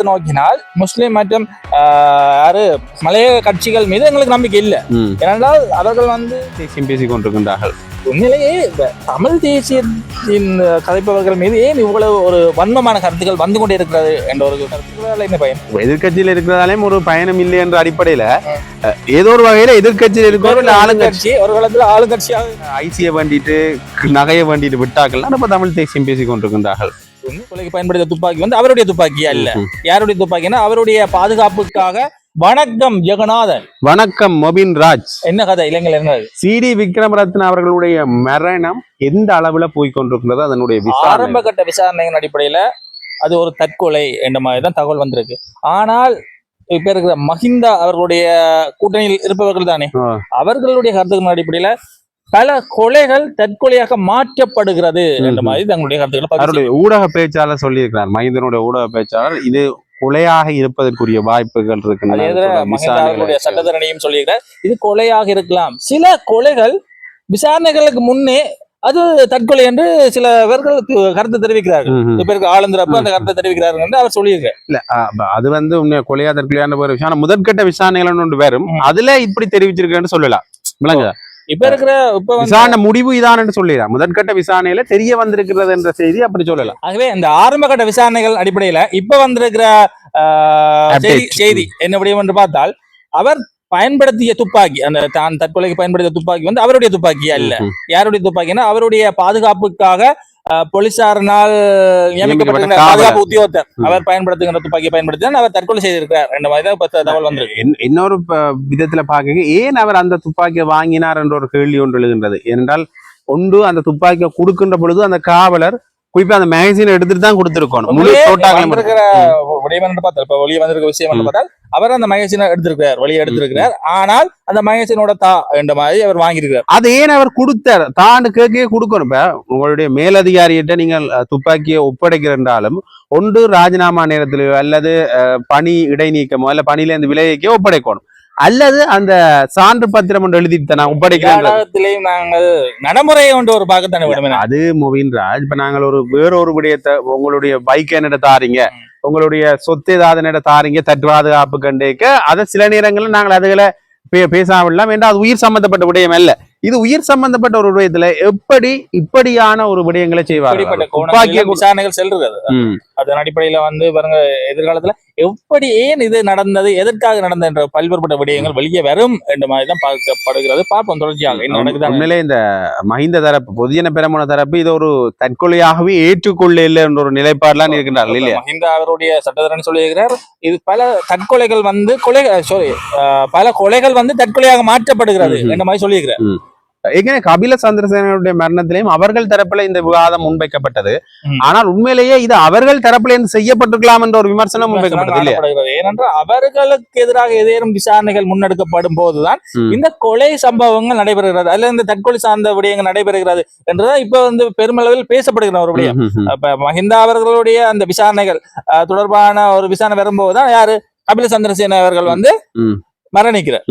எடுத்து நோக்கினால் முஸ்லிம் மற்றும் யாரு மலைய கட்சிகள் மீது எங்களுக்கு நம்பிக்கை இல்லை. ஏனென்றால் அவர்கள் வந்து பேசிக் கொண்டிருக்கின்றார்கள். உண்மையிலேயே தமிழ் தேசியத்தின் கதைப்பவர்கள் மீது ஏன் இவ்வளவு ஒரு வன்மமான கருத்துக்கள் வந்து கொண்டே இருக்கிறது என்ற ஒரு கருத்துக்களால் என்ன பயன்? எதிர்கட்சியில் இருக்கிறதாலேயும் ஒரு பயணம் இல்லை என்ற அடிப்படையில ஏதோ ஒரு வகையில எதிர்கட்சியில் இருக்கிற ஆளுங்கட்சி ஒரு காலத்துல ஆளுங்கட்சியாக ஐசியை வேண்டிட்டு நகையை வேண்டிட்டு விட்டார்கள். நம்ம தமிழ் தேசியம் பேசிக் கொண்டிருக்கின்றார்கள். கொலைக்கு பயன்படுத்த துப்பாக்கி வந்து அவருடைய துப்பாக்கியா இல்ல, யாருடைய துப்பாக்கினா அவருடைய பாதுகாப்புக்காக. வணக்கம் ஜெகநாதன். வணக்கம் மொபின் ராஜ். என்ன கதை இளைஞர் என்ன? சிடி விக்ரமரத்ன அவர்களுடைய மரணம் எந்த அளவுல போய்கொண்டிருக்கிறது, அதனுடைய ஆரம்ப கட்ட விசாரணையின் அடிப்படையில அது ஒரு தற்கொலை என்ற மாதிரி தான் தகவல் வந்திருக்கு. ஆனால் இப்ப இருக்கிற மஹிந்தா அவர்களுடைய கூட்டணியில் இருப்பவர்கள் தானே, அவர்களுடைய கருத்துக்களின் அடிப்படையில பல கொலைகள் தற்கொலையாக மாற்றப்படுகிறது என்ற மாதிரி தங்களுடைய கருத்துக்களை ஊடக பேச்சாளர் சொல்லியிருக்கிறார். மஹிந்தனுடைய ஊடக பேச்சாளர் இது கொலையாக இருப்பதற்குரிய வாய்ப்புகள் இருக்கு. சட்டத்தரணியும் சொல்லியிருக்கிறார் இது கொலையாக இருக்கலாம். சில கொலைகள் விசாரணைகளுக்கு முன்னே அது தற்கொலை என்று சில பேர்கள் கருத்து தெரிவிக்கிறார்கள். பேருக்கு ஆளுந்தரப்பு அந்த கருத்தை தெரிவிக்கிறார்கள் என்று அவர் சொல்லியிருக்கார். இல்ல அது வந்து உண்மையா கொலையா தற்கொலையான ஒரு விஷயம். ஆனா முதற்கட்ட விசாரணைகள் ஒன்று வரும், அதுல இப்படி தெரிவிச்சிருக்கேன்னு சொல்லலாம். விளங்குதா? இப்ப இருக்கிற விசாரணை முடிவு இதான் சொல்லிடலாம். முதற்கட்ட விசாரணையில தெரிய வந்திருக்கிறது என்ற செய்தி அப்படி சொல்லலாம். ஆகவே இந்த ஆரம்ப கட்ட விசாரணைகள் அடிப்படையில இப்ப வந்திருக்கிற செய்தி என்ன விடயம் என்று பார்த்தால், அவர் பயன்படுத்திய துப்பாக்கி, அந்த தான் தற்கொலைக்கு பயன்படுத்திய துப்பாக்கி வந்து அவருடைய துப்பாக்கியா இல்ல, யாருடைய துப்பாக்கினா அவருடைய பாதுகாப்புக்காக போலீசாரினால் நியமிக்கப்பட்ட பாதுகாப்பு உத்தியோகத்தர் அவர் பயன்படுத்துகிற துப்பாக்கியை பயன்படுத்தி அவர் தற்கொலை செய்திருக்கிறார் என்ற மாதிரி தான் தகவல் வந்திருக்கு. இன்னொரு விதத்துல பாக்க ஏன் அவர் அந்த துப்பாக்கியை வாங்கினார் என்ற ஒரு கேள்வி ஒன்று எழுகின்றது. ஏனென்றால் ஒன்று அந்த துப்பாக்கியை கொடுக்கின்ற பொழுது அந்த காவலர் குறிப்பா அந்த மேகசின் எடுத்துட்டு தான் கொடுத்திருக்கணும். வெளியே வந்திருக்க விஷயம் பார்த்தால் அவர் அந்த மேகசினை எடுத்திருக்கிறார், வெளியே எடுத்திருக்கிறார். ஆனால் அந்த மேகசினோட என்ற மாதிரி அவர் வாங்கியிருக்கிறார். அது ஏன் அவர் கொடுத்தார்? தான் கேட்கவே கொடுக்கணும். இப்ப உங்களுடைய மேலதிகாரியிட்ட நீங்கள் துப்பாக்கியை ஒப்படைக்கிறன்றாலும் ஒன்று ராஜினாமா நேரத்திலேயோ அல்லது பணி இடைநீக்கமோ அல்ல பணியில இருந்து விலகிக்கோ ஒப்படைக்கணும், அல்லது அந்த சான்று பத்திரம் ஒன்று எழுதிட்டு நான் ஒப்படைக்கிறேன். நாங்கள் நடைமுறையை ஒன்று ஒரு பார்க்கத்தானே அது மொபின் ராஜ். இப்ப நாங்கள் ஒரு வேறொரு விடயத்தை உங்களுடைய பைக் என்னிட தாரீங்க, உங்களுடைய சொத்து ஏதாவது என்னிட தாரீங்க, தட்டு பாதுகாப்பு கண்டேக்க அதை சில நேரங்களில் நாங்கள் அதுகளை பேசாமலாம் வேண்டாம். அது உயிர் சம்பந்தப்பட்ட விடயம் அல்ல. இது உயிர் சம்பந்தப்பட்ட ஒரு விடயத்துல எப்படி இப்படியான ஒரு விடயங்களை செய்வார்கள் விசாரணைகள் செல்றது. அதன் அடிப்படையில வந்து பாருங்க எதிர்காலத்துல எப்படி ஏன் இது நடந்தது, எதற்காக நடந்தது என்ற பல்வேறுபட்ட விடயங்கள் வெளியே வரும் என்ற மாதிரிதான் பார்க்கப்படுகிறது. பார்ப்போம் தொடர்ச்சியாக. உண்மையிலே இந்த மஹிந்த தரப்பு பொதுஜன பெரமுன தரப்பு இது ஒரு தற்கொலையாகவே ஏற்றுக்கொள்ள இல்லை என்ற ஒரு நிலைப்பாடுலாம் இருக்கின்றார்கள் இல்லையா? மஹிந்த அவருடைய சட்டத்தரணி சொல்லியிருக்கிறார் இது பல தற்கொலைகள் வந்து பல கொலைகள் வந்து தற்கொலையாக மாற்றப்படுகிறது என்ற மாதிரி சொல்லியிருக்கிறார். ஏற்கனவே கபில சந்திரசேனருடைய மரணத்திலையும் அவர்கள் தரப்புல இந்த விவாதம் முன்வைக்கப்பட்டது. ஆனால் உண்மையிலேயே இது அவர்கள் தரப்புல இருந்து செய்யப்பட்டிருக்கலாம் என்ற ஒரு விமர்சனம் முன்வைக்கப்பட்டது இல்லையா? ஏனென்றால் அவர்களுக்கு எதிராக ஏதேனும் விசாரணைகள் முன்னெடுக்கப்படும் போதுதான் இந்த கொலை சம்பவங்கள் நடைபெறுகிறது, அல்லது இந்த தற்கொலை சார்ந்த விடயங்கள் நடைபெறுகிறது என்றுதான் இப்ப வந்து பெருமளவில் பேசப்படுகிற ஒரு விடயம். இப்ப மஹிந்தா அவர்களுடைய அந்த விசாரணைகள் தொடர்பான ஒரு விசாரணை வரும்போதுதான் யாரு கபில சந்திரசேன அவர்கள் வந்து மரணிக்கிறார்.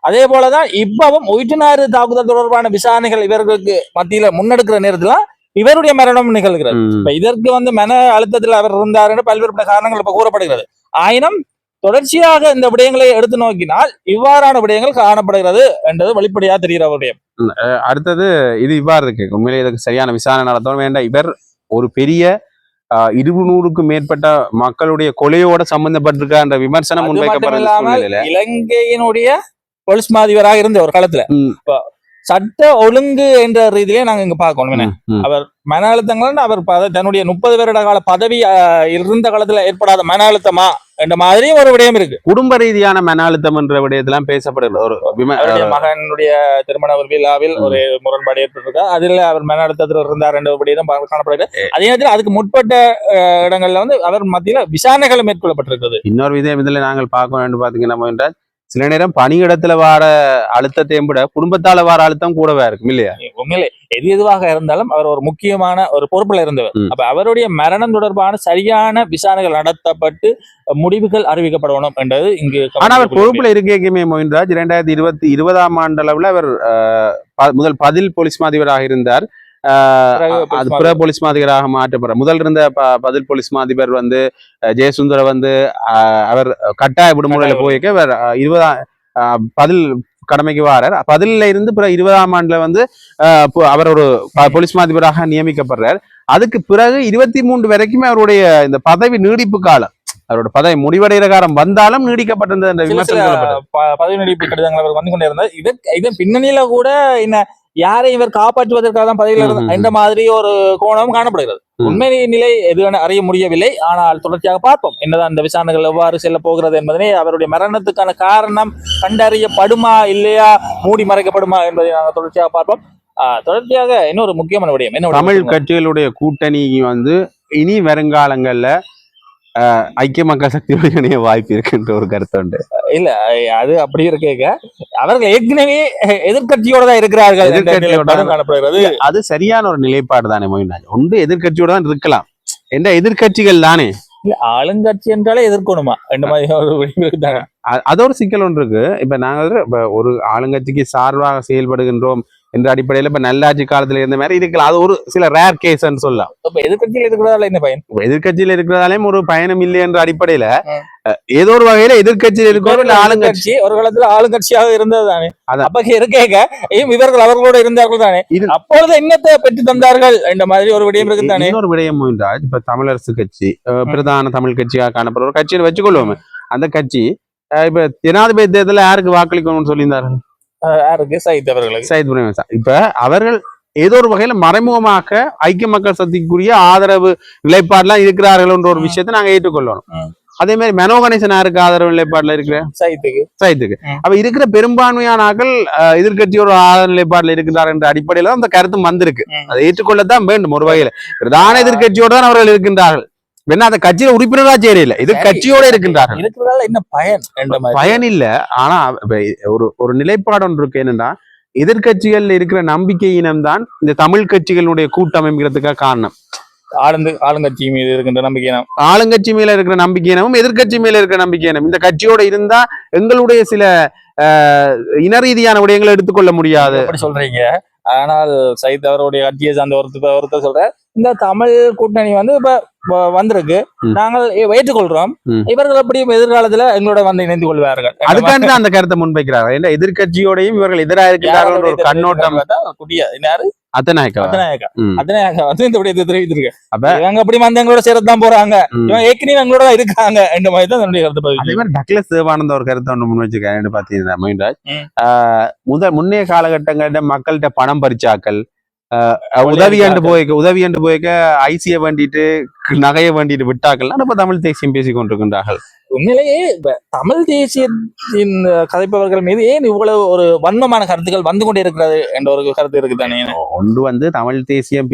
அதே போலதான் இப்பவும் ஒயிட்டுநாறு தாக்குதல் தொடர்பான விசாரணைகள் இவர்களுக்கு மத்தியில முன்னெடுக்கிற நேரத்துல இவருடைய மரணம் நிகழ்கிறது. இப்ப இதற்கு வந்து மன அழுத்தத்தில் அவர் இருந்தார் என்று பல்வேறு காரணங்கள் இப்ப கூறப்படுகிறது. ஆயினும் தொடர்ச்சியாக இந்த விடயங்களை எடுத்து நோக்கினால் இவ்வாறான விடயங்கள் காணப்படுகிறது என்றது வெளிப்படையா தெரிகிற விடயம். அடுத்தது இது இவ்வாறு இருக்கு. உண்மையிலே இதுக்கு சரியான விசாரணை நடத்த வேண்டாம். இவர் ஒரு பெரிய 200க்கும் மேற்பட்ட மக்களுடைய கொலையோட சம்பந்தப்பட்டிருக்க என்ற விமர்சனம் முன்வைக்கப்படுகிறது. இலங்கையினுடைய போலீஸ் மாதிபராக இருந்த ஒரு காலத்துல சட்ட ஒழுங்கு என்ற ரீதியிலே நாங்க இங்க பார்க்கணும். அவர் மன அழுத்தங்கள் அவர் தன்னுடைய 30 வருட கால பதவி இருந்த காலத்துல ஏற்படாத மன அழுத்தமா என்ற மாதிரி ஒரு விடயம் இருக்கு. குடும்ப ரீதியான மன அழுத்தம் என்ற விடயத்தெல்லாம் பேசப்படுகிறது. ஒரு மகனுடைய திருமண விழாவில் ஒரு முரண்பாடு ஏற்பட்டிருக்கா, அதுல அவர் மன அழுத்தத்தில் இருந்தார் என்ற விடயம் காணப்படுகிறது. அதே நேரத்தில் அதுக்கு முற்பட்ட இடங்கள்ல வந்து அவர் மத்தியில விசாரணைகள் மேற்கொள்ளப்பட்டிருக்கிறது. இன்னொரு விதம் இதுல நாங்கள் பார்க்க வேண்டும் பாத்தீங்கன்னா சில நேரம் பணியிடத்துல வார அழுத்தத்தையும் விட குடும்பத்தால வார அழுத்தம் கூடவே இருக்கும் இல்லையா? உண்மையிலே எதுவாக இருந்தாலும் அவர் ஒரு முக்கியமான ஒரு பொறுப்புல இருந்தவர். அப்ப அவருடைய மரணம் தொடர்பான சரியான விசாரணைகள் நடத்தப்பட்டு முடிவுகள் அறிவிக்கப்படணும் என்றது இங்கு. ஆனா அவர் பொறுப்புல இருக்கேக்குமே மோகின்ராஜ் 2020 ஆண்டு அளவுல அவர் முதல் பதில் போலீஸ் மாதிபராக இருந்தார். அது பிற போலீஸ் மாதிபராக மாற்றப்படுற முதல் இருந்த பதில் போலீஸ் மாதிபர் வந்து ஜெயசுந்தர வந்து அவர் கட்டாய விடுமுறையில போய்க்க அவர் 20 பதில் கடமைக்கு வாரார். பதில இருந்து பிற 20ஆம் ஆண்டுல வந்து அவர் ஒரு போலீஸ் மாதிபராக நியமிக்கப்படுறார். அதுக்கு பிறகு 23 வரைக்குமே அவருடைய இந்த பதவி நீடிப்பு காலம் அவரோட பதவி முடிவடைகிற காலம் வந்தாலும் நீடிக்கப்பட்டிருந்த பதவி நீடிப்பு கடிதங்கள் அவர் வந்து கொண்டே இருந்தார். இதன் பின்னணியில கூட என்ன யாரை இவர் காப்பாற்றுவதற்காக தான் பதவியில் இந்த மாதிரி ஒரு கோணம் காணப்படுகிறது. உண்மை நிலை எது அறிய முடியவில்லை. ஆனால் தொடர்ச்சியாக பார்ப்போம் என்னதான் இந்த விசாரணைகள் எவ்வாறு செல்ல போகிறது என்பதனை, அவருடைய மரணத்துக்கான காரணம் கண்டறியப்படுமா இல்லையா, மூடி மறைக்கப்படுமா என்பதை நாங்கள் தொடர்ச்சியாக பார்ப்போம். தொடர்ச்சியாக இன்னொரு முக்கியமான விடயம் என்ன, தமிழ் கட்சிகளுடைய கூட்டணி வந்து இனி வருங்காலங்கள்ல ஐக்கிய மக்கள் சக்தியுடைய வாய்ப்பு இருக்குன்ற ஒரு கருத்து உண்டு. இல்ல அது அப்படி இருக்க அவர்கள் ஏற்கனவே எதிர்கட்சியோட தான் இருக்கிறார்கள் காணப்படுகிறது. அது சரியான ஒரு நிலைப்பாடு தானே மொயினாஜ். ஒன்று எதிர்கட்சியோட தான் இருக்கலாம் என்ற எதிர்கட்சிகள் தானே. ஆளுங்கட்சி என்றாலே எதிர்க்கணுமா இந்த மாதிரி அது ஒரு சிக்கல் ஒன்று இருக்கு. இப்ப நாங்க ஒரு ஆளுங்கட்சிக்கு சார்பாக செயல்படுகின்றோம் என்ற அடிப்படையில இப்ப நல்லாட்சி காலத்துல இருந்த மாதிரி இருக்கலாம். அது ஒரு சில ரேர் கேஸ்ன்னு சொல்லலாம். எதிர்கட்சியில் இருக்கிறதால என்ன பயன்? எதிர்கட்சியில இருக்கிறதாலையும் ஒரு பயணம் இல்லை என்ற அடிப்படையில ஏதோ ஒரு வகையில எதிர்கட்சியில் இருக்கிறோம் இல்ல ஆளுங்கட்சி ஒரு காலத்துல ஆளுங்கட்சியாக இருந்தது தானே. அப்ப இருக்க இவர்கள் அவர்களோட இருந்தார்கள் தானே. அப்பொழுது என்னத்தை பெற்று தந்தார்கள் என்ற மாதிரி ஒரு விடயம் இருக்கு தானே. இன்னொரு விடயம் என்றால் இப்ப தமிழரசு கட்சி பிரதான தமிழ் கட்சியாக காணப்படுற ஒரு கட்சியை வச்சுக்கொள்வோம். அந்த கட்சி இப்ப ஜனாதிபதி தேர்தலில் யாருக்கு வாக்களிக்கணும்னு சொல்லியிருந்தார்கள்? இப்ப அவர்கள் ஏதோ ஒரு வகையில மறைமுகமாக ஐக்கிய மக்கள் சக்திக்குரிய ஆதரவு நிலைப்பாடுலாம் இருக்கிறார்கள் என்ற ஒரு விஷயத்தை நாங்க ஏற்றுக்கொள்ளணும். அதே மாதிரி மனோ கணேசன் யாருக்கு ஆதரவு நிலைப்பாடுல இருக்கிற? சைத்துக்கு. அப்ப இருக்கிற பெரும்பான்மையான ஆக்கள் எதிர்கட்சியோட ஆதரவு நிலைப்பாடுல இருக்கிறார் என்ற அடிப்படையில அந்த கருத்தும் வந்திருக்கு. அதை ஏற்றுக்கொள்ளத்தான் வேண்டும். ஒரு வகையில பிரதான எதிர்கட்சியோட தான் அவர்கள் இருக்கின்றார்கள். அந்த கட்சியில உறுப்பினரா சேரையில இது கட்சியோட இருக்கின்றார்கள். என்ன பயன் இல்ல. ஆனா ஒரு நிலைப்பாடு ஒன்று இருக்கு. என்னன்னா எதிர்கட்சிகள் இருக்கிற நம்பிக்கை இனம் தான் இந்த தமிழ் கட்சிகளுடைய கூட்டமைக்கிறதுக்காக காரணம். ஆளுங்கட்சி மீது இருக்கின்ற நம்பிக்கை இனம், ஆளுங்கட்சி மேல இருக்கிற நம்பிக்கை இனமும் எதிர்கட்சி மேல இருக்கிற நம்பிக்கை இனம் இந்த கட்சியோட இருந்தா எங்களுடைய சில இன ரீதியான விடயங்களை எடுத்துக்கொள்ள முடியாது. அப்படி சொல்றீங்க. ஆனால் சைத் அவருடைய கட்சியை சார்ந்த ஒருத்தர் சொல்ற இந்த தமிழ் கூட்டணி வந்து இப்ப வந்திருக்கு, நாங்கள் ஏற்றுக்கொள்றோம், இவர்கள் அப்படியும் எதிர்காலத்துல எங்களோட வந்து இணைந்து கொள்வார்கள். அதுக்காண்டி தான் அந்த கருத்தை முன்வைக்கிறார்கள். ஏன்னா எதிர்கட்சியோடையும் இவர்கள் எதிராக இருக்கிறார்கள் ஒரு கண்ணோட்டம். எங்களோட சேரத்தான் போறாங்க, ஏற்கனவே எங்களோட இருக்காங்க என்ற மாதிரி தான் என்னுடைய கருத்து. அதே மாதிரி டக்ளஸ் தேவானந்த ஒரு கருத்தை ஒன்று முன் வச்சிருக்காங்க. பாத்தீங்கன்னா மொயின்ராஜ், முன்னைய காலகட்டங்கள்ல மக்கள்கிட்ட பணம் பறிச்சாக்கள், உதவி என்று போய்க்க ஐசிய வேண்டிட்டு நகைய வேண்டிட்டு விட்டாக்கள்லாம் நம்ம தமிழ் தேசியம் பேசிக் கொண்டிருக்கின்றார்கள். உண்மையிலேயே தமிழ் தேசியத்தின் கதைப்பவர்கள் மீது ஏன் இவ்வளவு ஒரு வன்மமான கருத்துக்கள் வந்து கொண்டே இருக்கிறது என்ற ஒரு கருத்து இருக்குதானே. ஒன்று வந்து தமிழ் தேசியம்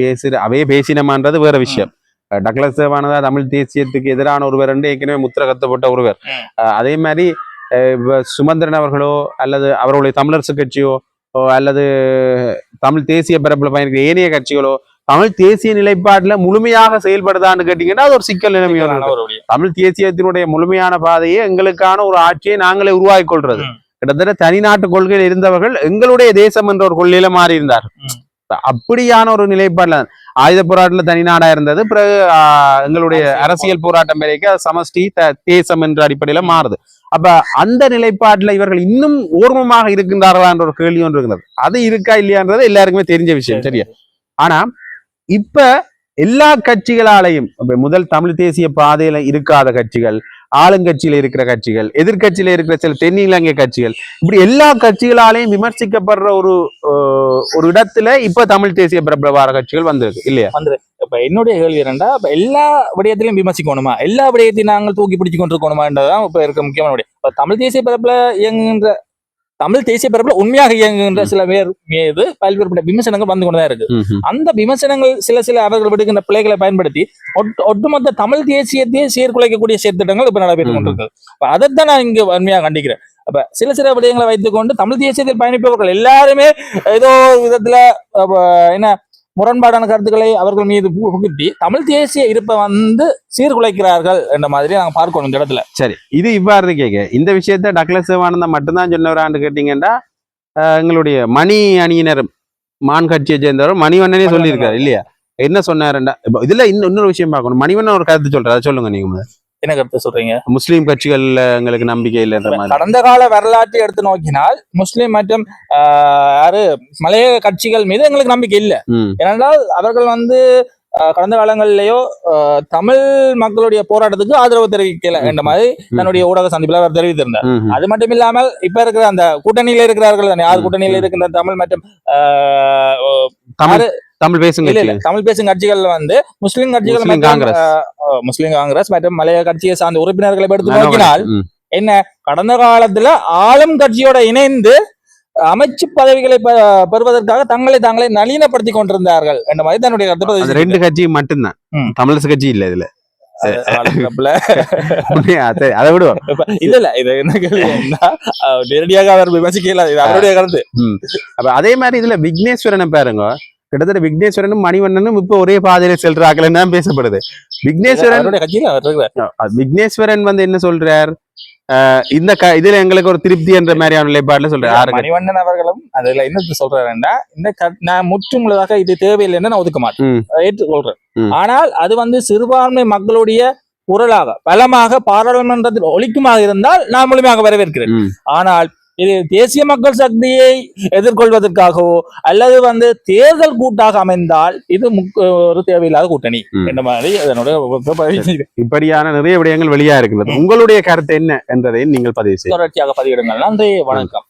அவையே பேசினமான்றது வேற விஷயம். டக்ளஸ் தேவானந்தா தமிழ் தேசியத்துக்கு எதிரான ஒருவர் என்று ஏற்கனவே முத்திர கத்தப்பட்ட ஒருவர். அதே மாதிரி சுமந்திரன் அவர்களோ அல்லது அவர்களுடைய தமிழரசு கட்சியோ அல்லது தமிழ் தேசிய பரப்புல பயணிக்கிற ஏனைய கட்சிகளோ தமிழ் தேசிய நிலைப்பாட்டுல முழுமையாக செயல்படுதான்னு கேட்டீங்கன்னா அது ஒரு சிக்கல் நிலைமையான. தமிழ் தேசியத்தினுடைய முழுமையான பாதையை எங்களுக்கான ஒரு ஆட்சியை நாங்களே உருவாக்கி கொள்றது. கிட்டத்தட்ட தனிநாட்டு கொள்கையில் இருந்தவர்கள் எங்களுடைய தேசம் என்ற ஒரு கொள்கையில மாறி இருந்தார். அப்படியான ஒரு நிலைப்பாடுல ஆயுத போராட்டத்துல தனிநாடா இருந்தது. பிறகு எங்களுடைய அரசியல் போராட்டம் வரைக்கும் சமஷ்டி தேசம் என்ற அடிப்படையில மாறுது. அப்ப அந்த நிலைப்பாட்டுல இவர்கள் இன்னும் ஓர்மமாக இருக்கின்றார்களா என்ற ஒரு கேள்வி ஒன்று இருக்கிறது. அது இருக்கா இல்லையான்றது எல்லாருக்குமே தெரிஞ்ச விஷயம், சரியா? ஆனா இப்ப எல்லா கட்சிகளாலையும் முதல் தமிழ் தேசிய பாதையில இருக்காத கட்சிகள், ஆளுங்கட்சியில இருக்கிற கட்சிகள், எதிர்கட்சியில இருக்கிற சில தென்னிலங்கை கட்சிகள், இப்படி எல்லா கட்சிகளாலையும் விமர்சிக்கப்படுற ஒரு இடத்துல இப்ப தமிழ் தேசிய பிரபலவார கட்சிகள் வந்திருக்கு இல்லையா? இப்ப என்னுடைய கேள்வி என்னண்டா, இப்ப எல்லா விடயத்திலையும் விமர்சிக்கணுமா, எல்லா விடயத்தையும் நாங்கள் தூக்கி பிடிச்சு கொண்டிருக்கணுமான்றதான் இப்ப இருக்க முக்கியமான விடயம். இப்ப தமிழ் தேசிய பரப்புல இயங்குகின்ற தமிழ் தேசிய பரப்புல உண்மையாக இயங்குகின்ற சில பேர் மீது பல்வேறுபட்ட விமர்சனங்கள் வந்து கொண்டுதான் இருக்கு. அந்த விமர்சனங்கள் சில அவர்கள் விடுகின்ற பிள்ளைகளை பயன்படுத்தி ஒட்டுமொத்த தமிழ் தேசியத்தையே சீர்குலைக்கக்கூடிய செயற்திட்டங்கள் இப்ப நடைபெற்றுக் கொண்டிருக்கு. அதைத்தான் நான் இங்க வன்மையாக கண்டிக்கிறேன். அப்ப சில விடயங்களை வைத்துக்கொண்டு தமிழ் தேசியத்தில் பயணிப்பவர்கள் எல்லாருமே ஏதோ விதத்துல என்ன முரண்பாடான கருத்துக்களை அவர்கள் மீது புகுத்தி தமிழ் தேசிய இருப்பை வந்து சீர்குலைக்கிறார்கள் என்ற மாதிரி நாங்க பார்க்கணும் இந்த இடத்துல. சரி, இது இவ்வாறு கேட்க இந்த விஷயத்த டக்ளஸ் தேவானந்தா மட்டும்தான் சொன்னவரான்னு கேட்டீங்கன்னா எங்களுடைய மணி அணியினரும் மான் கட்சியை சேர்ந்தவர் மணிவண்ணனே சொல்லியிருக்காரு இல்லையா? என்ன சொன்னாருன்னா இப்ப இதுல இன்னொரு விஷயம் பார்க்கணும். மணிவண்ணன் ஒரு கருத்து சொல்றாரு, அதை சொல்லுங்க நீங்க முதல்ல. என்ன கருத்து சொல்றீங்க? முஸ்லீம் கட்சிகள்ல எங்களுக்கு நம்பிக்கை இல்லைன்ற மாதிரி. கடந்த கால வரலாற்றை எடுத்து நோக்கினால் முஸ்லிம் மற்றும் யாரு மலையக கட்சிகள் மீது எங்களுக்கு நம்பிக்கை இல்லை. ஏனென்றால் அவர்கள் வந்து கடந்த காலங்களிலேயோ தமிழ் மக்களுடைய போராட்டத்துக்கு ஆதரவு தெரிவிக்கல என்ற மாதிரி தன்னுடைய ஊடக சந்திப்பில் அவர் தெரிவித்திருந்தார். அது மட்டும் இல்லாமல் இப்ப இருக்கிற அந்த கூட்டணியில இருக்கிறார்கள் தானே, யார் கூட்டணியில இருக்கின்ற தமிழ் மற்றும் தமிழ் பேசும் கட்சிகள் வந்து முஸ்லிம் கட்சிகள், முஸ்லிம் காங்கிரஸ் மற்றும் மலையக கட்சியை சார்ந்த உறுப்பினர்களை எடுத்து நோக்கினால் என்ன, கடந்த காலத்துல ஆளும் கட்சியோட இணைந்து அமைச்சு பதவிகளை பெறுவதற்காக தங்களை தாங்களே நளினப்படுத்திக் கொண்டிருந்தார்கள் என்ற மாதிரி தன்னுடைய கருத்து. ரெண்டு கட்சி மட்டும்தான், தமிழரசு கட்சி இல்ல இதுல. அதை விடுவோம். இல்ல இது என்ன கேள்வின்னா நேரடியாக அவர் விமர்சிக்கல, இது அவருடைய கருத்து. அப்ப அதே மாதிரி இதுல விக்னேஸ்வரனை பாருங்க, கிட்டத்தட்ட விக்னேஸ்வரனும் மணிவண்ணனும் இப்ப ஒரே பாதையில செல்றாங்கன்னு தான் பேசப்படுது. விக்னேஸ்வரன் வந்து என்ன சொல்றார், இந்த இதுல எங்களுக்கு ஒரு திருப்தி என்ற மாதிரியான நிலைப்பாடுல சொல்றாரு. மணிவண்ணன் அவர்களும் அதுல என்ன சொல்றாருன்னா, நான் முற்றுமுழுதாக இது தேவையில்லைன்னு நான் ஒதுக்க மாட்டேன், ஏற்றுக்கொள்றேன். ஆனால் அது வந்து சிறுபான்மை மக்களுடைய குரலாக பலமாக பாராளுமன்றத்தில் ஒலிக்குமாக இருந்தால் நான் முழுமையாக வரவேற்கிறேன். ஆனால் இது தேசிய மக்கள் சக்தியை எதிர்கொள்வதற்காகவோ அல்லது வந்து தேர்தல் கூட்டாக அமைந்தால் இது ஒரு தேவையில்லாத கூட்டணி என்ற மாதிரி அதனுடைய இப்படியான நிறைய விடயங்கள் வெளியா இருக்கிறது. உங்களுடைய கருத்து என்ன என்பதை நீங்கள் பதிவு செய்ய தொடர்ச்சியாக பதிவிடுங்கள். நன்றி, வணக்கம்.